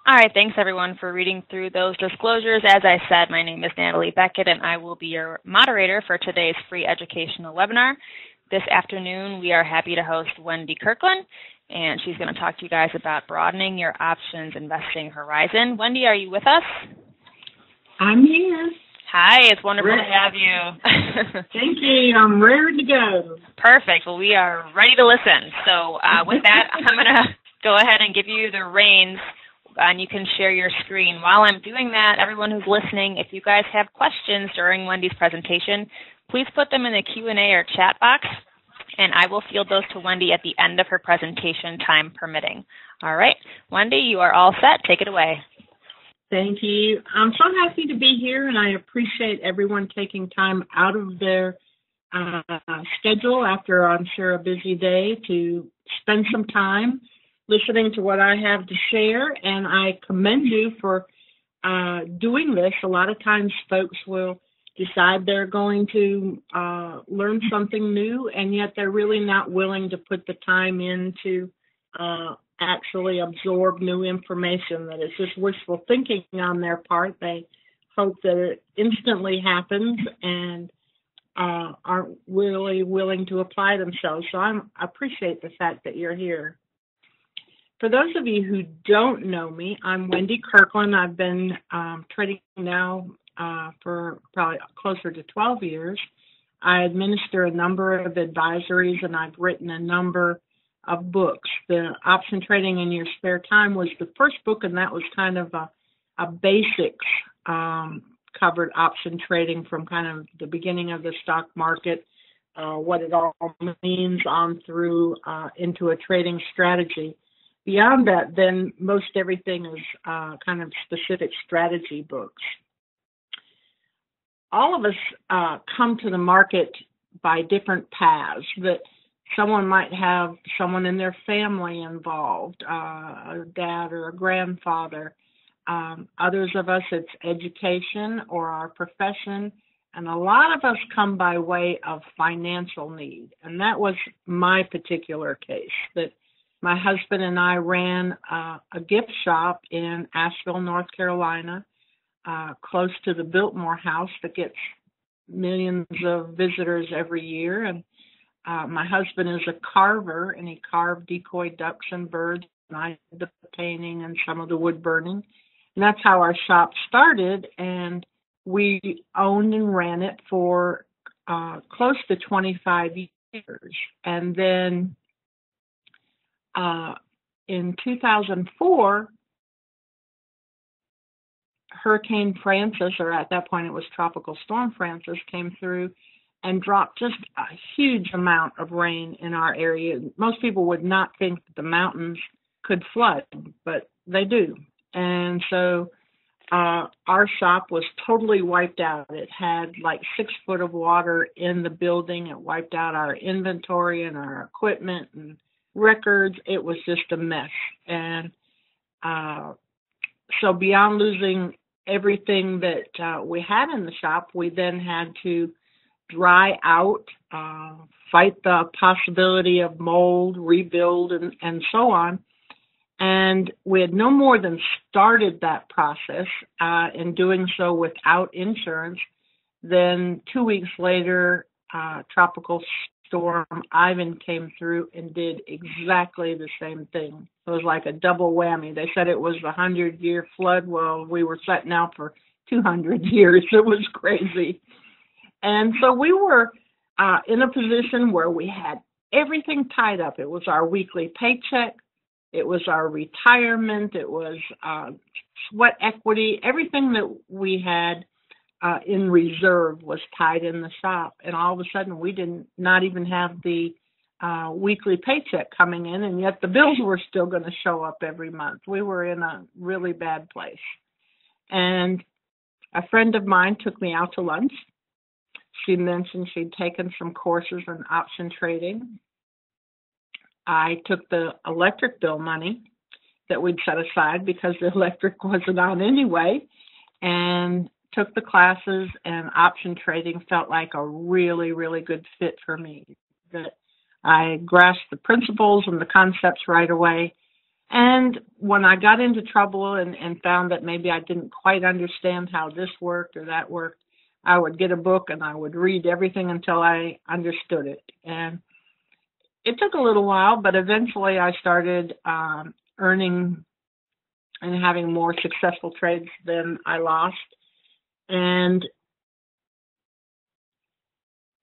All right, thanks everyone for reading through those disclosures. As I said, my name is Natalie Beckett, and I will be your moderator for today's free educational webinar. This afternoon, we are happy to host Wendy Kirkland, and she's going to talk to you guys about broadening your options investing horizon. Wendy, are you with us? I'm here. Hi, it's wonderful to have you. Thank you. I'm ready to go. Perfect. Well, we are ready to listen. So with that, I'm going to go ahead and give you the reins, and you can share your screen. While I'm doing that, everyone who's listening, if you guys have questions during Wendy's presentation, please put them in the Q&A or chat box, and I will field those to Wendy at the end of her presentation, time permitting. All right, Wendy, you are all set. Take it away. Thank you. I'm so happy to be here, and I appreciate everyone taking time out of their schedule after, I'm sure, a busy day to spend some time listening to what I have to share, and I commend you for doing this. A lot of times folks will decide they're going to learn something new, and yet they're really not willing to put the time in to actually absorb new information. That is just wishful thinking on their part. They hope that it instantly happens and aren't really willing to apply themselves. So I appreciate the fact that you're here. For those of you who don't know me, I'm Wendy Kirkland. I've been trading now for probably closer to 12 years. I administer a number of advisories, and I've written a number of books. The Option Trading in Your Spare Time was the first book, and that was kind of a basics covered option trading from kind of the beginning of the stock market, what it all means on through into a trading strategy. Beyond that, then most everything is kind of specific strategy books. All of us come to the market by different paths. That someone might have someone in their family involved, a dad or a grandfather. Others of us, it's education or our profession. And a lot of us come by way of financial need. And that was my particular case, that my husband and I ran a gift shop in Asheville, North Carolina, close to the Biltmore House that gets millions of visitors every year. And my husband is a carver, and he carved decoy ducks and birds, and I did the painting and some of the wood burning. And that's how our shop started, and we owned and ran it for close to 25 years. And then in 2004, Hurricane Francis, or at that point it was Tropical Storm Francis, came through and dropped just a huge amount of rain in our area. Most people would not think that the mountains could flood, but they do. And so our shop was totally wiped out. It had like 6 foot of water in the building. It wiped out our inventory and our equipment and records. It was just a mess. And so beyond losing everything that we had in the shop, we then had to dry out, fight the possibility of mold, rebuild, and so on. And we had no more than started that process in doing so without insurance. Then 2 weeks later, Tropical Storm Ivan came through and did exactly the same thing. It was like a double whammy. They said it was a 100-year flood. Well, we were setting out for 200 years. It was crazy. And so we were in a position where we had everything tied up. It was our weekly paycheck. It was our retirement. It was sweat equity. Everything that we had in reserve was tied in the shop. And all of a sudden, we did not even have the weekly paycheck coming in, and yet the bills were still going to show up every month. We were in a really bad place. And a friend of mine took me out to lunch. She mentioned she'd taken some courses in option trading. I took the electric bill money that we'd set aside because the electric wasn't on anyway, and took the classes, and option trading felt like a really, really good fit for me. That I grasped the principles and the concepts right away. And when I got into trouble and found that maybe I didn't quite understand how this worked or that worked, I would get a book and I would read everything until I understood it. And it took a little while, but eventually I started earning and having more successful trades than I lost. And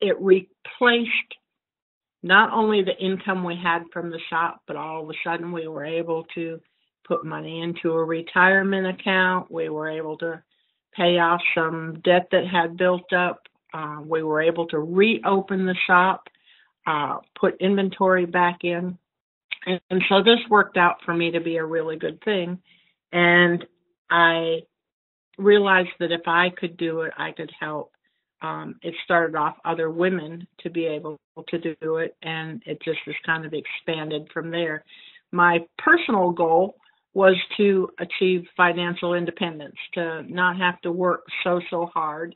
it replaced not only the income we had from the shop, but all of a sudden we were able to put money into a retirement account. We were able to pay off some debt that had built up. We were able to reopen the shop, put inventory back in. And so this worked out for me to be a really good thing. And I realized that if I could do it, I could help. It started off other women to be able to do it, and it just has kind of expanded from there. My personal goal was to achieve financial independence, to not have to work so hard.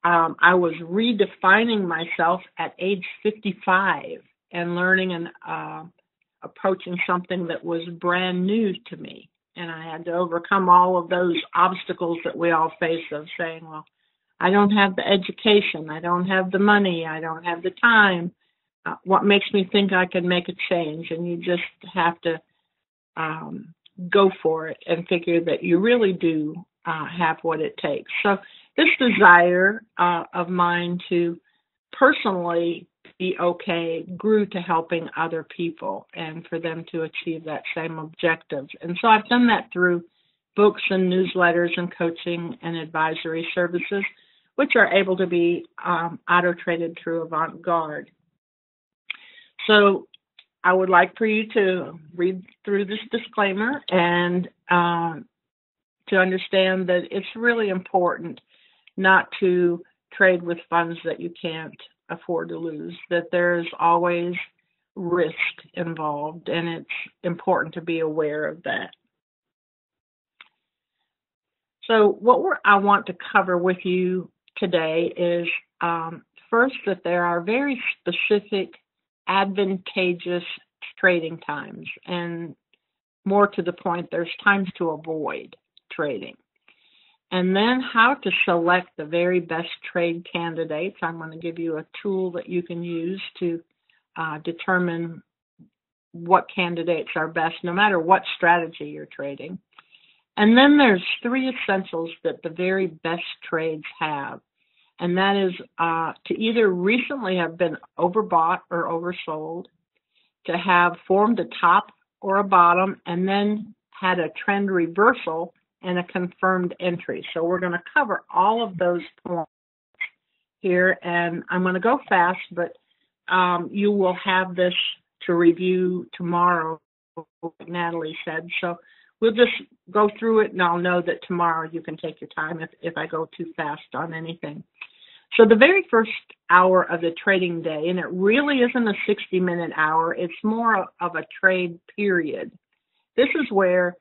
I was redefining myself at age 55 and learning and approaching something that was brand new to me. And I had to overcome all of those obstacles that we all face of saying, well, I don't have the education, I don't have the money, I don't have the time. What makes me think I can make a change? And you just have to go for it and figure that you really do have what it takes. So this desire of mine to personally be okay grew to helping other people and for them to achieve that same objective. And so I've done that through books and newsletters and coaching and advisory services, which are able to be auto-traded through Avant-Garde. So I would like for you to read through this disclaimer and to understand that it's really important not to trade with funds that you can't afford to lose, that there's always risk involved, and it's important to be aware of that. So what I want to cover with you today is first that there are very specific advantageous trading times, and more to the point, there's times to avoid trading. And then how to select the very best trade candidates. I'm going to give you a tool that you can use to determine what candidates are best, no matter what strategy you're trading. And then there's 3 essentials that the very best trades have. And that is to either recently have been overbought or oversold, to have formed a top or a bottom, and then had a trend reversal and a confirmed entry. So we're going to cover all of those points here, and I'm going to go fast, but you will have this to review tomorrow, like Natalie said. So we'll just go through it, and I'll know that tomorrow you can take your time if I go too fast on anything. So the very first hour of the trading day, and it really isn't a 60-minute hour, it's more of a trade period. This is where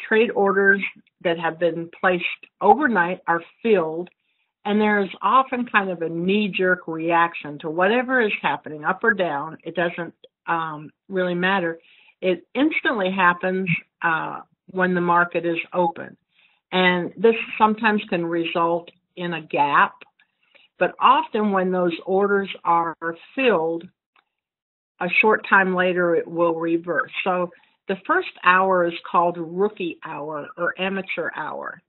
trade orders that have been placed overnight are filled, and there's often kind of a knee-jerk reaction to whatever is happening, up or down. It doesn't really matter. It instantly happens when the market is open, and this sometimes can result in a gap, but often when those orders are filled, a short time later it will reverse. So the first hour is called rookie hour or amateur hour.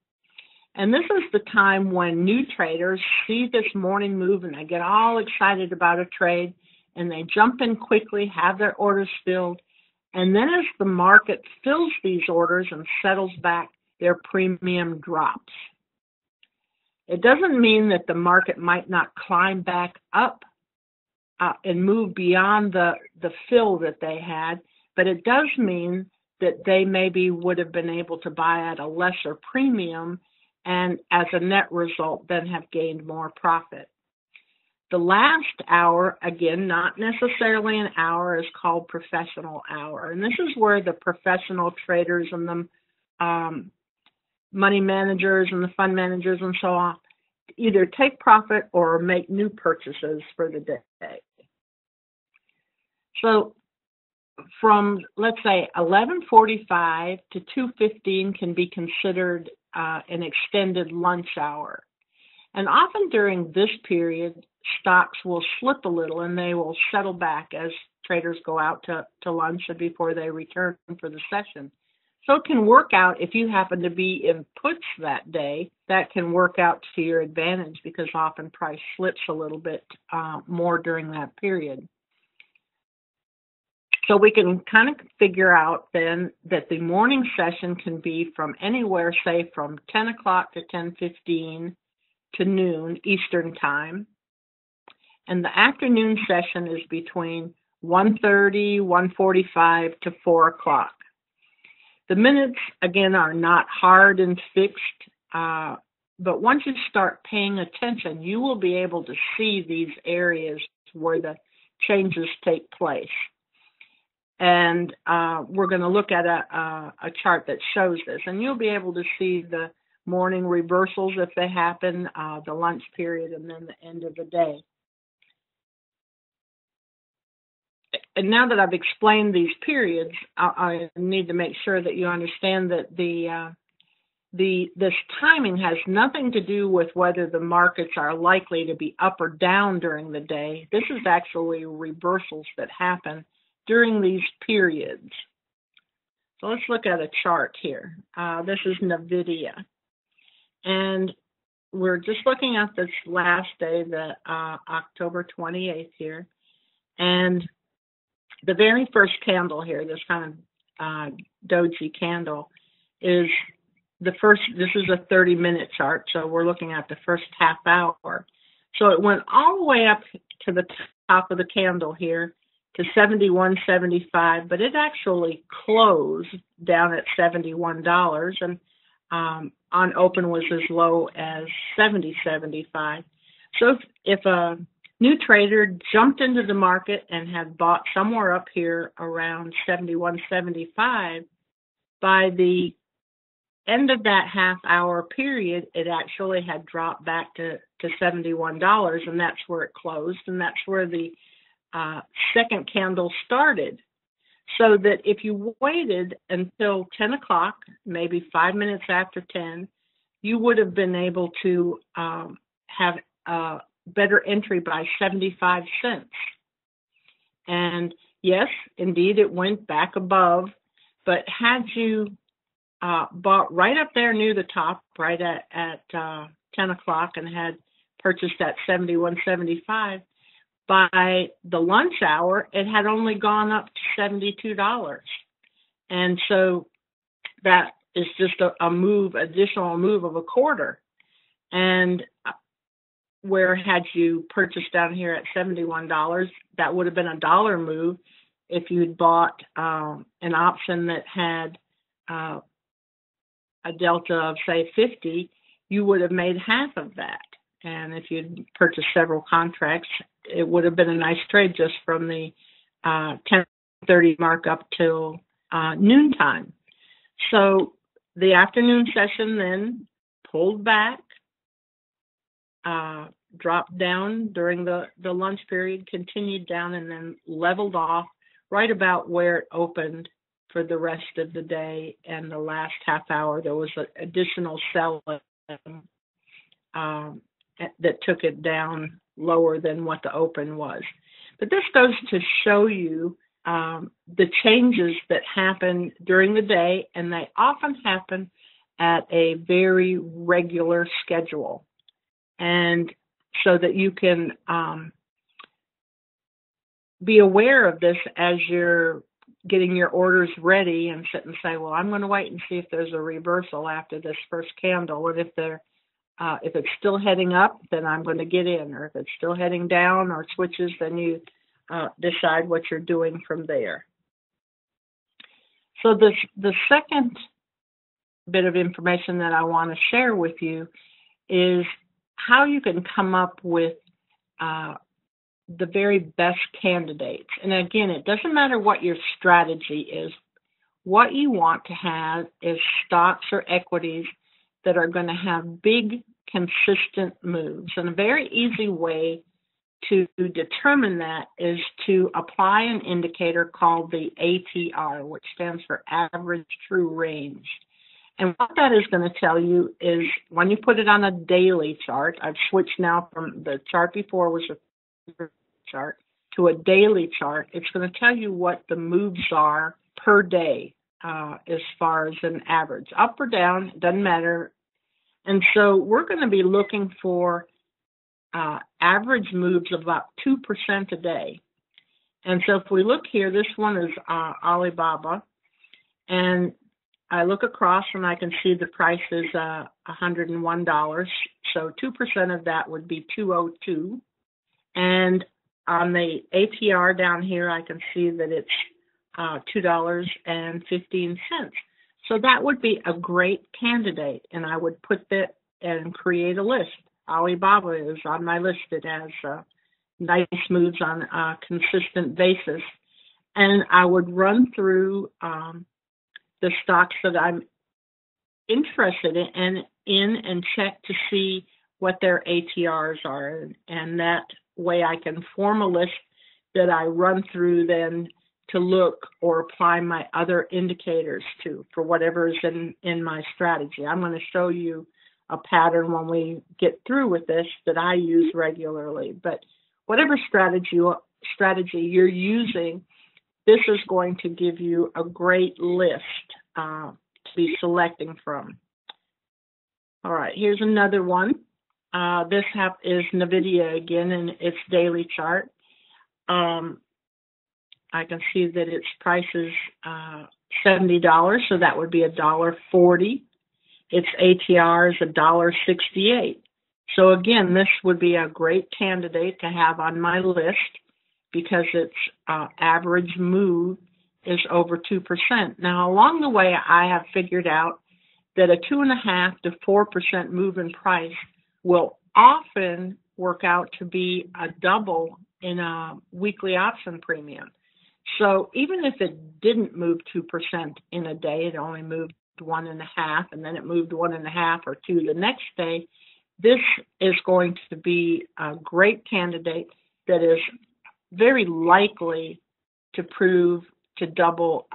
And this is the time when new traders see this morning move and they get all excited about a trade and they jump in quickly, have their orders filled. And then as the market fills these orders and settles back, their premium drops. It doesn't mean that the market might not climb back up and move beyond the fill that they had, but it does mean that they maybe would have been able to buy at a lesser premium and as a net result then have gained more profit. The last hour, again, not necessarily an hour, is called professional hour. And this is where the professional traders and the money managers and the fund managers and so on either take profit or make new purchases for the day. So from, let's say, 11:45 to 2:15 can be considered an extended lunch hour. And often during this period, stocks will slip a little and they will settle back as traders go out to lunch and before they return for the session. So it can work out if you happen to be in puts that day, that can work out to your advantage because often price slips a little bit more during that period. So we can kind of figure out then that the morning session can be from anywhere, say from 10 o'clock to 10:15 to noon Eastern time. And the afternoon session is between 1:30, 1:45 to 4 o'clock. The minutes, again, are not hard and fixed, but once you start paying attention, you will be able to see these areas where the changes take place. And we're going to look at a chart that shows this, and you'll be able to see the morning reversals if they happen, the lunch period, and then the end of the day. And now that I've explained these periods, I need to make sure that you understand that this timing has nothing to do with whether the markets are likely to be up or down during the day. This is actually reversals that happen during these periods. So let's look at a chart here. This is NVIDIA. And we're just looking at this last day, the October 28th here. And the very first candle here, this kind of doji candle, is the first. This is a 30-minute chart, so we're looking at the first half hour. So it went all the way up to the top of the candle here to 71.75, but it actually closed down at $71, and on open was as low as 70.75. So if a new trader jumped into the market and had bought somewhere up here around 71.75, by the end of that half-hour period, it actually had dropped back to $71, and that's where it closed, and that's where the second candle started. So that if you waited until 10 o'clock, maybe 5 minutes after 10, you would have been able to have a better entry by 75 cents. And yes, indeed, it went back above, but had you bought right up there near the top, right at 10 o'clock and had purchased at 71.75, by the lunch hour, it had only gone up to $72. And so that is just additional move of a quarter. And where had you purchased down here at $71, that would have been a dollar move. If you'd bought an option that had a delta of, say, 50, you would have made half of that. And if you'd purchased several contracts, it would have been a nice trade just from the 10:30 mark up till noontime. So the afternoon session then pulled back, dropped down during the lunch period, continued down, and then leveled off right about where it opened for the rest of the day. And the last half hour, there was an additional selling that took it down lower than what the open was. But this goes to show you the changes that happen during the day, and they often happen at a very regular schedule. And so that you can be aware of this as you're getting your orders ready and sit and say, well, I'm going to wait and see if there's a reversal after this first candle. And if it's still heading up, then I'm going to get in. Or if it's still heading down or switches, then you decide what you're doing from there. So the second bit of information that I want to share with you is how you can come up with the very best candidates. And again, it doesn't matter what your strategy is. What you want to have is stocks or equities that are going to have big, consistent moves. And a very easy way to determine that is to apply an indicator called the ATR, which stands for Average True Range. And what that is going to tell you is when you put it on a daily chart, I've switched now from the chart before was a chart to a daily chart, it's going to tell you what the moves are per day as far as an average. Up or down, doesn't matter. And so we're going to be looking for average moves of about 2% a day. And so if we look here, this one is Alibaba, and I look across and I can see the price is $101. So 2% of that would be 202. And on the ATR down here, I can see that it's $2.15. So that would be a great candidate, and I would put that and create a list. Alibaba is on my list. It has nice moves on a consistent basis. And I would run through the stocks that I'm interested in and check to see what their ATRs are. And that way I can form a list that I run through then to look or apply my other indicators to for whatever is in my strategy. I'm going to show you a pattern when we get through with this that I use regularly. But whatever strategy you're using, this is going to give you a great list to be selecting from. All right, here's another one. This is NVIDIA again, and its daily chart. I can see that its price is $70, so that would be $1.40. Its ATR is $1.68. So again, this would be a great candidate to have on my list because its average move is over 2%. Now, along the way, I have figured out that a 2.5% to 4% move in price will often work out to be a double in a weekly option premium. So even if it didn't move 2% in a day, it only moved 1.5%, and then it moved 1.5 or 2 the next day, this is going to be a great candidate that is very likely to prove to double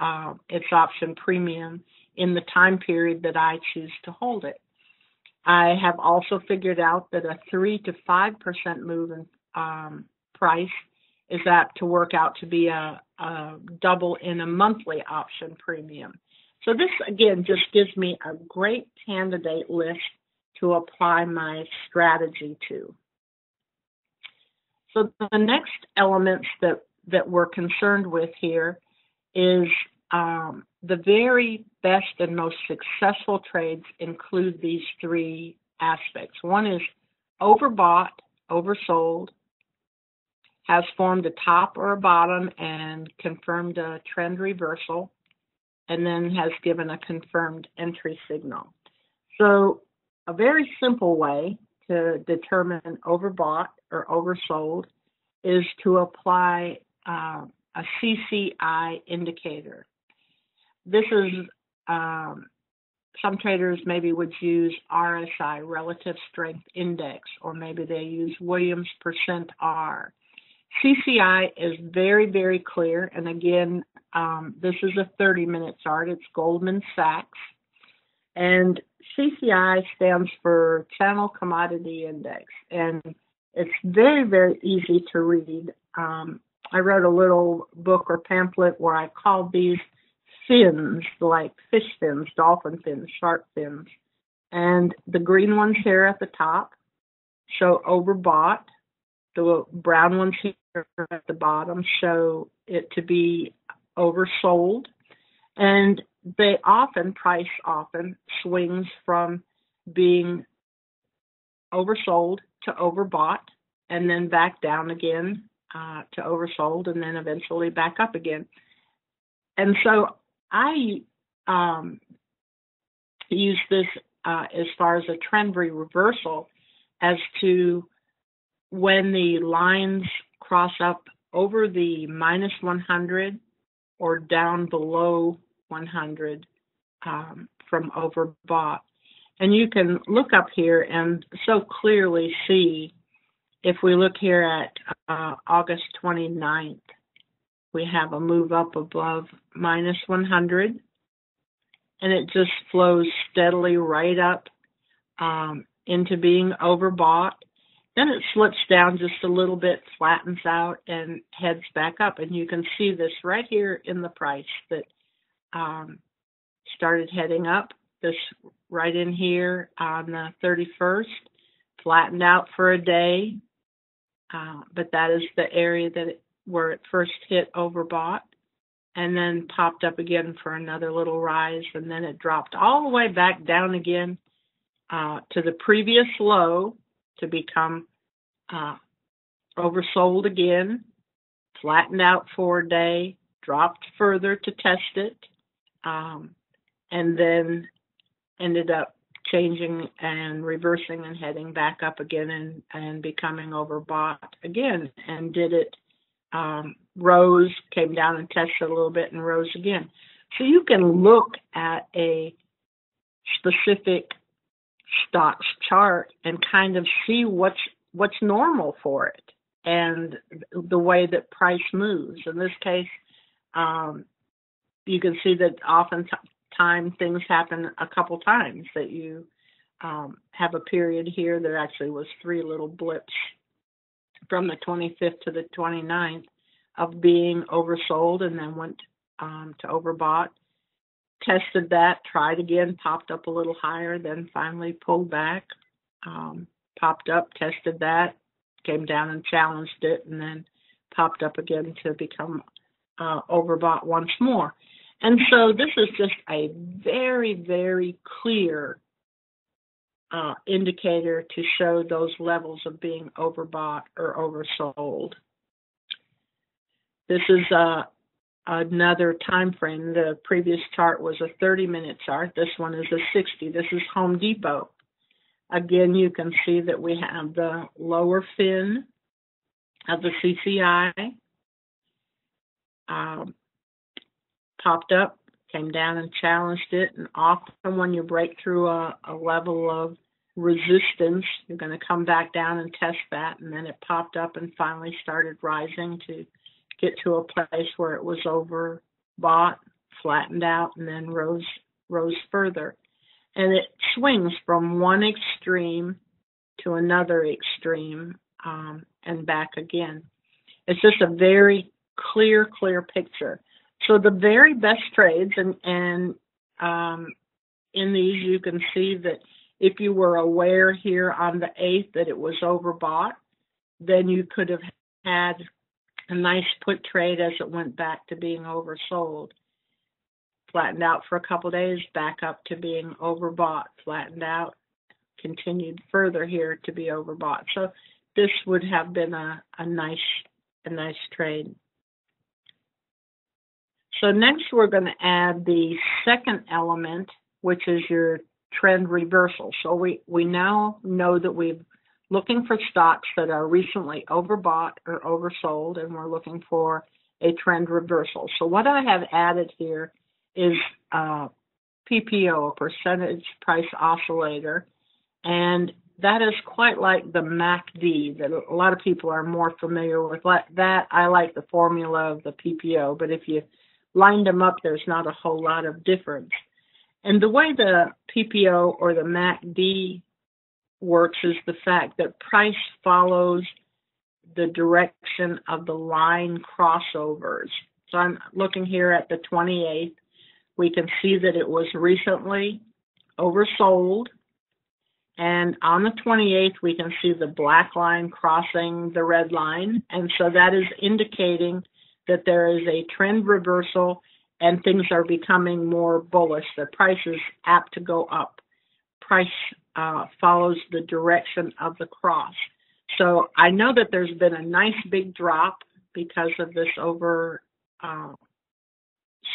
its option premium in the time period that I choose to hold it. I have also figured out that a 3 to 5% move in price is apt to work out to be a double in a monthly option premium. So this, again, just gives me a great candidate list to apply my strategy to. So the next elements that we're concerned with here is the very best and most successful trades include these three aspects. One is overbought, oversold, has formed a top or a bottom and confirmed a trend reversal, and then has given a confirmed entry signal. So a very simple way to determine overbought or oversold is to apply a CCI indicator. This is, some traders maybe would use RSI, Relative Strength Index, or maybe they use Williams percent R. CCI is very, very clear, and again, this is a 30-minute chart. It's Goldman Sachs, and CCI stands for Channel Commodity Index, and it's very, very easy to read. I wrote a little book or pamphlet where I called these fins, like fish fins, dolphin fins, shark fins, and the green ones here at the top show overbought. The brown ones here at the bottom show it to be oversold, and price often swings from being oversold to overbought, and then back down again to oversold, and then eventually back up again. And so I use this as far as a trend reversal as to when the lines cross up over the minus 100 or down below 100 from overbought. And you can look up here and so clearly see if we look here at August 29th, we have a move up above minus 100, and it just flows steadily right up into being overbought. Then it slips down just a little bit, flattens out, and heads back up. And you can see this right here in the price that started heading up. This right in here on the 31st, flattened out for a day, but that is the area where it first hit overbought, and then popped up again for another little rise, and then it dropped all the way back down again to the previous low to become oversold again, flattened out for a day, dropped further to test it, and then ended up changing and reversing and heading back up again and becoming overbought again, and did it, rose, came down and tested a little bit and rose again. So you can look at a specific stock's chart and kind of see what's normal for it and the way that price moves. In this case, you can see that oftentimes things happen a couple times, that you have a period here. There actually was 3 little blips from the 25th to the 29th of being oversold, and then went to overbought, tested that, tried again, popped up a little higher, then finally pulled back, popped up, tested that, came down and challenged it, and then popped up again to become overbought once more. And so this is just a very, very clear indicator to show those levels of being overbought or oversold. This is another time frame. The previous chart was a 30-minute chart. This one is a 60. This is Home Depot. Again, you can see that we have the lower fin of the CCI. Popped up, came down and challenged it, and often when you break through a level of resistance, you're going to come back down and test that, and then it popped up and finally started rising to get to a place where it was overbought, flattened out, and then rose further. And it swings from one extreme to another extreme and back again. It's just a very clear picture. So the very best trades, and in these you can see that if you were aware here on the 8th that it was overbought, then you could have had a nice put trade as it went back to being oversold. Flattened out for a couple of days, back up to being overbought, flattened out, continued further here to be overbought. So this would have been a nice trade. So next we're going to add the second element, which is your trend reversal. So we now know that we're looking for stocks that are recently overbought or oversold, and we're looking for a trend reversal. So what I have added here is PPO, a percentage price oscillator, and that is quite like the MACD that a lot of people are more familiar with. That I like the formula of the PPO, but if you lined them up, there's not a whole lot of difference. And the way the PPO or the MACD works is the fact that price follows the direction of the line crossovers. So I'm looking here at the 28th. We can see that it was recently oversold. And on the 28th, we can see the black line crossing the red line. And so that is indicating that there is a trend reversal and things are becoming more bullish. The price is apt to go up. Price follows the direction of the cross. So I know that there's been a nice big drop because of this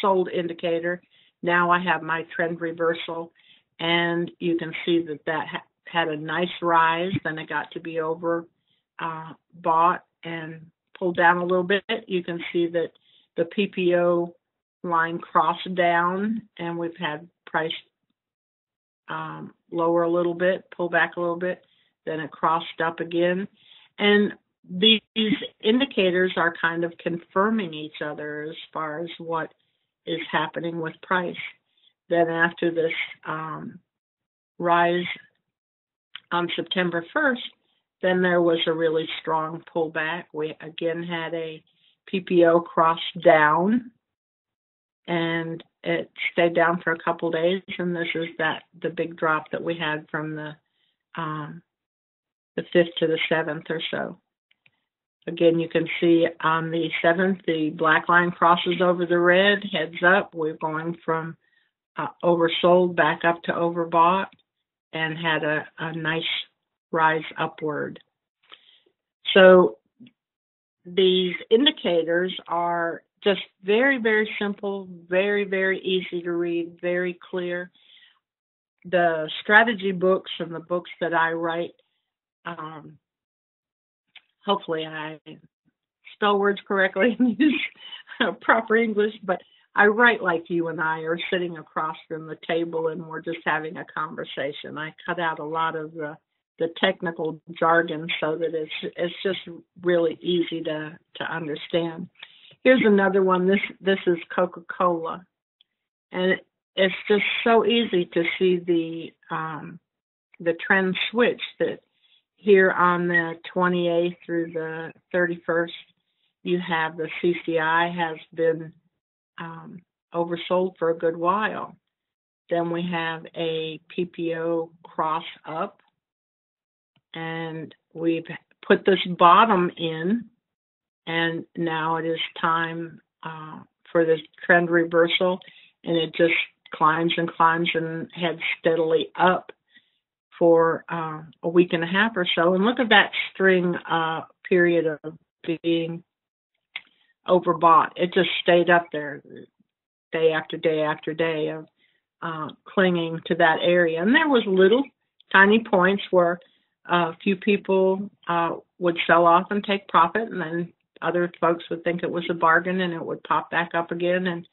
sold indicator. Now I have my trend reversal, and you can see that had a nice rise. Then it got to be bought and pulled down a little bit. You can see that the PPO line crossed down, and we've had price lower a little bit, pull back a little bit, then it crossed up again. And these indicators are kind of confirming each other as far as what is happening with price. Then after this rise on September 1st, then there was a really strong pullback. We again had a PPO cross down, and it stayed down for a couple days, and this is the big drop that we had from the 5th to the 7th or so. Again, you can see on the 7th, the black line crosses over the red, heads up. We're going from oversold back up to overbought, and had a nice rise upward. So these indicators are just very, very simple, very, very easy to read, very clear. The strategy books and the books that I write, hopefully I spell words correctly and use proper English, but I write like you and I are sitting across from the table and we're just having a conversation. I cut out a lot of the technical jargon so that it's just really easy to understand. Here's another one. This is Coca-Cola, and it's just so easy to see the trend switch that here on the 28th through the 31st, you have the CCI has been oversold for a good while. Then we have a PPO cross up, and we've put this bottom in, and now it is time for this trend reversal, and it just climbs and climbs and heads steadily up for a week and a half or so. And look at that string period of being overbought. It just stayed up there day after day after day of clinging to that area. And there was little tiny points where a few people would sell off and take profit, and then other folks would think it was a bargain and it would pop back up again and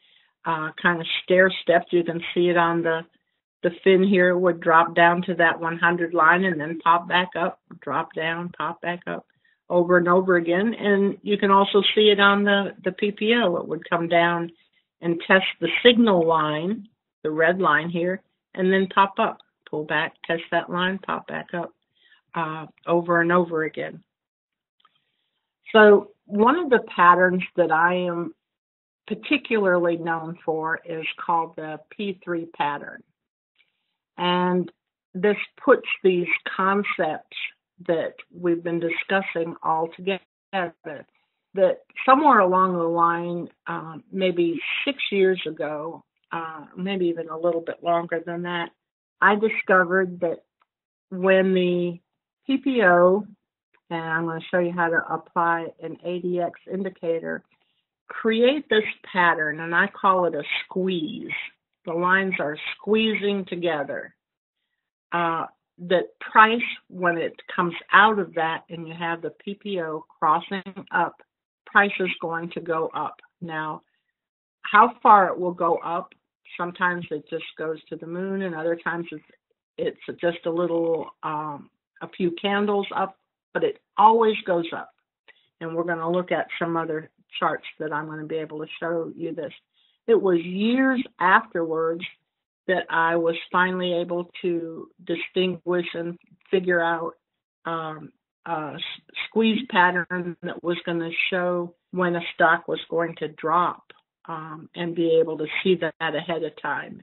kind of stair-stepped. You can see it on the fin here. It would drop down to that 100 line and then pop back up, drop down, pop back up over and over again. And you can also see it on the PPO. It would come down and test the signal line, the red line here, and then pop up, pull back, test that line, pop back up over and over again. So one of the patterns that I am particularly known for is called the P3 pattern. And this puts these concepts that we've been discussing all together. That somewhere along the line, maybe 6 years ago, maybe even a little bit longer than that, I discovered that when the PPO, and I'm going to show you how to apply an ADX indicator, create this pattern, and I call it a squeeze. The lines are squeezing together. That price, when it comes out of that and you have the PPO crossing up, price is going to go up. Now, how far it will go up, sometimes it just goes to the moon, and other times it's just a little, a few candles up, but it always goes up. And we're going to look at some other charts that I'm going to be able to show you this. It was years afterwards that I was finally able to distinguish and figure out a squeeze pattern that was going to show when a stock was going to drop and be able to see that ahead of time.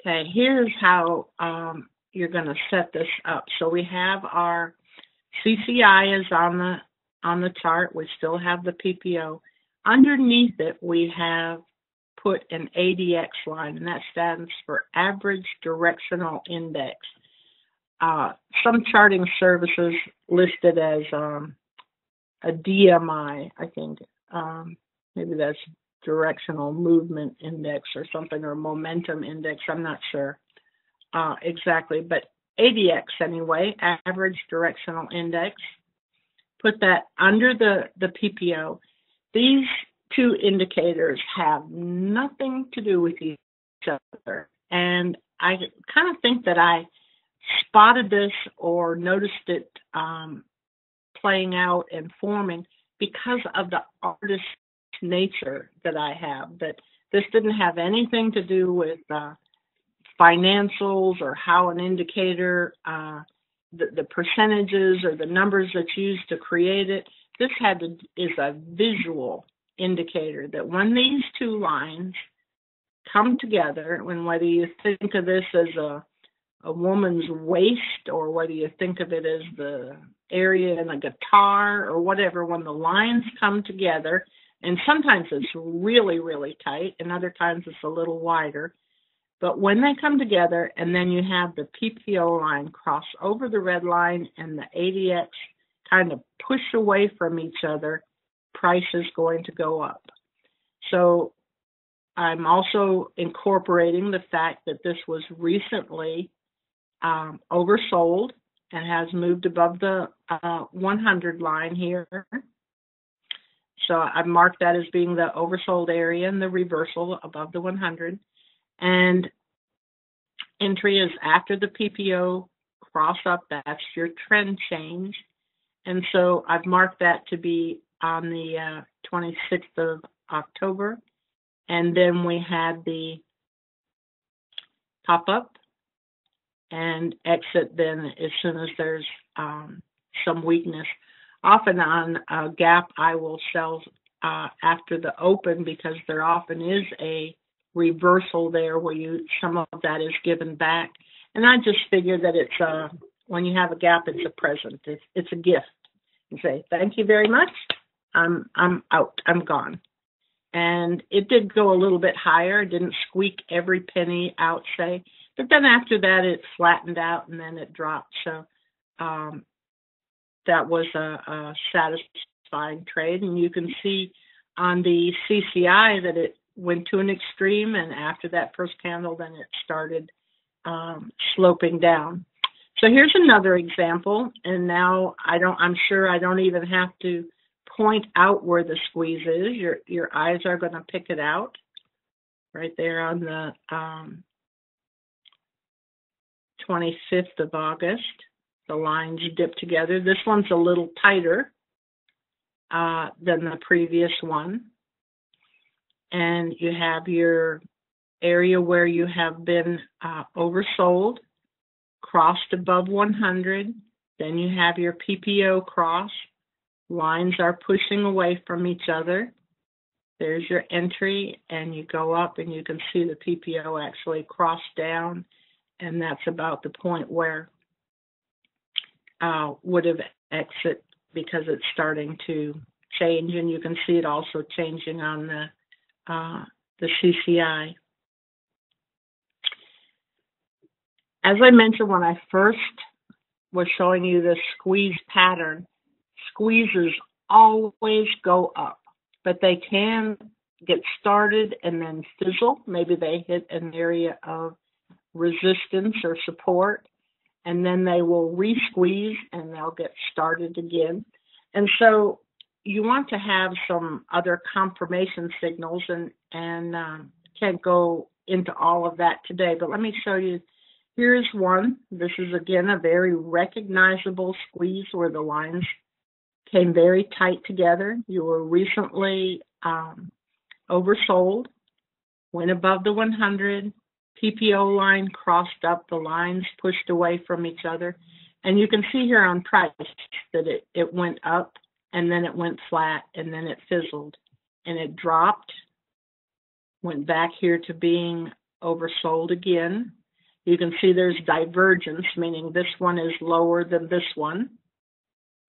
Okay, here's how you're going to set this up. So we have our CCI is on the chart. We still have the PPO. Underneath it, we have put an ADX line, and that stands for Average Directional Index. Some charting services list it as a DMI, I think. Maybe that's Directional Movement Index or something, or Momentum Index. I'm not sure exactly, but ADX anyway, Average Directional Index. Put that under the PPO. These two indicators have nothing to do with each other. And I kind of think that I spotted this or noticed it playing out and forming because of the artist nature that I have, that this didn't have anything to do with financials or how an indicator, the percentages or the numbers that's used to create it. This is a visual indicator that when these two lines come together, when whether you think of this as a woman's waist or whether you think of it as the area in a guitar or whatever, when the lines come together, and sometimes it's really, really tight, and other times it's a little wider, but when they come together and then you have the PPO line cross over the red line and the ADX kind of push away from each other, price is going to go up. So I'm also incorporating the fact that this was recently oversold and has moved above the 100 line here. So I've marked that as being the oversold area and the reversal above the 100. And entry is after the PPO cross up, that's your trend change. And so I've marked that to be on the 26th of October. And then we had the pop up and exit then as soon as there's some weakness. Often on a gap, I will sell after the open because there often is a reversal there where some of that is given back. And I just figure that it's when you have a gap, it's a present. It's a gift. You say, thank you very much. I'm out. I'm gone. And it did go a little bit higher. It didn't squeak every penny out, say. But then after that, it flattened out and then it dropped. So that was a satisfying trade. And you can see on the CCI that it went to an extreme. And after that first candle, then it started sloping down. So here's another example. And now I'm sure I don't even have to point out where the squeeze is. Your eyes are going to pick it out right there on the 25th of August. The lines dip together. This one's a little tighter than the previous one. And you have your area where you have been oversold, crossed above 100. Then you have your PPO cross. Lines are pushing away from each other. There's your entry, and you go up, and you can see the PPO actually cross down, and that's about the point where would have exit because it's starting to change, and you can see it also changing on the CCI. As I mentioned when I first was showing you this squeeze pattern, squeezes always go up, but they can get started and then fizzle. Maybe they hit an area of resistance or support, and then they will re-squeeze and they'll get started again. And so you want to have some other confirmation signals, and can't go into all of that today, but let me show you. Here's one. This is, again, a very recognizable squeeze where the lines came very tight together. You were recently oversold, went above the 100, PPO line crossed up, the lines pushed away from each other. And you can see here on price that it went up, and then it went flat, and then it fizzled. And it dropped, went back here to being oversold again. You can see there's divergence, meaning this one is lower than this one.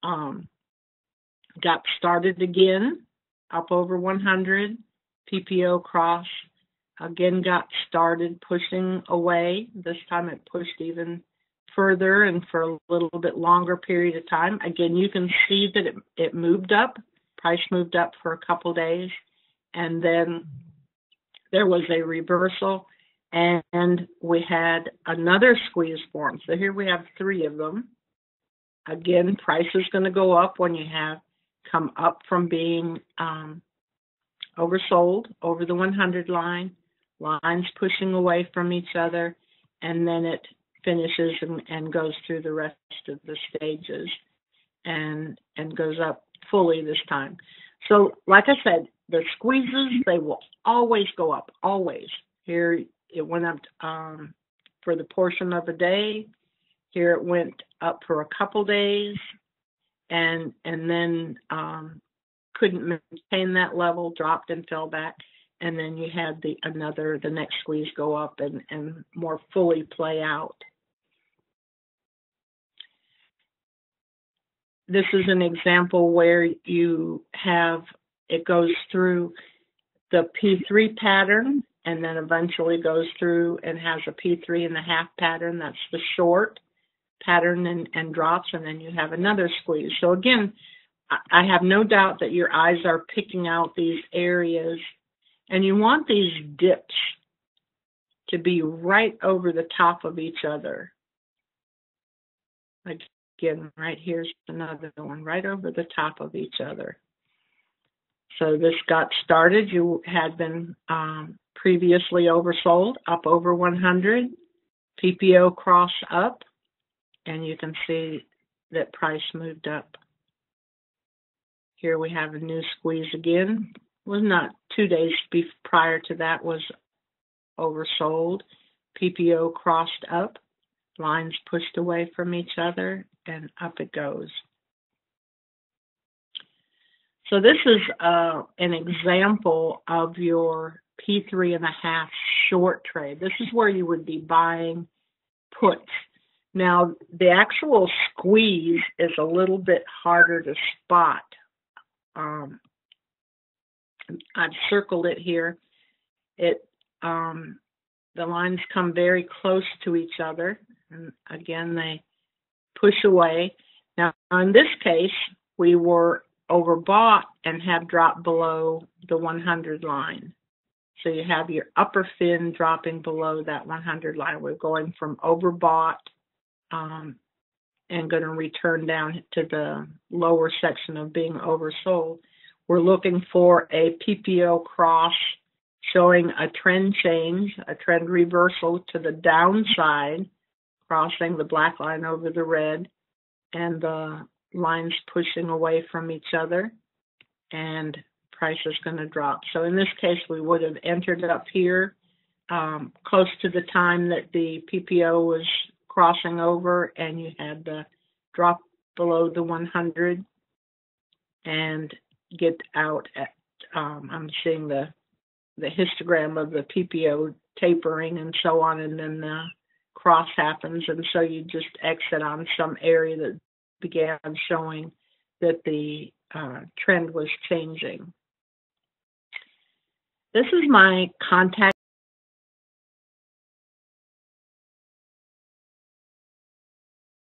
Got started again, up over 100, PPO cross, again got started pushing away. This time it pushed even further and for a little bit longer period of time. Again, you can see that it moved up, price moved up for a couple days, and then there was a reversal, and we had another squeeze form. So here we have three of them. Again, price is going to go up when you have come up from being oversold over the 100 line, lines pushing away from each other, and then it finishes and goes through the rest of the stages and goes up fully this time. So like I said, the squeezes, they will always go up, always. Here it went up for the portion of a day. Here it went up for a couple days and then couldn't maintain that level, dropped and fell back. And then you had the next squeeze go up and more fully play out. This is an example where you have, it goes through the P3 pattern and then eventually goes through and has a P3.5 pattern. That's the short pattern and drops, and then you have another squeeze. So again, I have no doubt that your eyes are picking out these areas, and you want these dips to be right over the top of each other. Again, right here's another one, right over the top of each other. So this got started. You had been previously oversold, up over 100, PPO cross up, and you can see that price moved up. Here we have a new squeeze again. Was not 2 days prior to that was oversold. PPO crossed up, lines pushed away from each other, and up it goes. So this is an example of your P3.5 short trade. This is where you would be buying puts. Now, the actual squeeze is a little bit harder to spot. I've circled it here. The lines come very close to each other, and again, they push away. Now, in this case, we were overbought and have dropped below the 100 line. So you have your upper fin dropping below that 100 line. We're going from overbought and going to return down to the lower section of being oversold. We're looking for a PPO cross showing a trend change, a trend reversal to the downside, crossing the black line over the red, and the lines pushing away from each other, and price is going to drop. So in this case, we would have entered up here close to the time that the PPO was crossing over, and you had the drop below the 100 and get out at, I'm seeing the histogram of the PPO tapering and so on, and then the cross happens, and so you just exit on some area that began showing that the trend was changing. This is my contact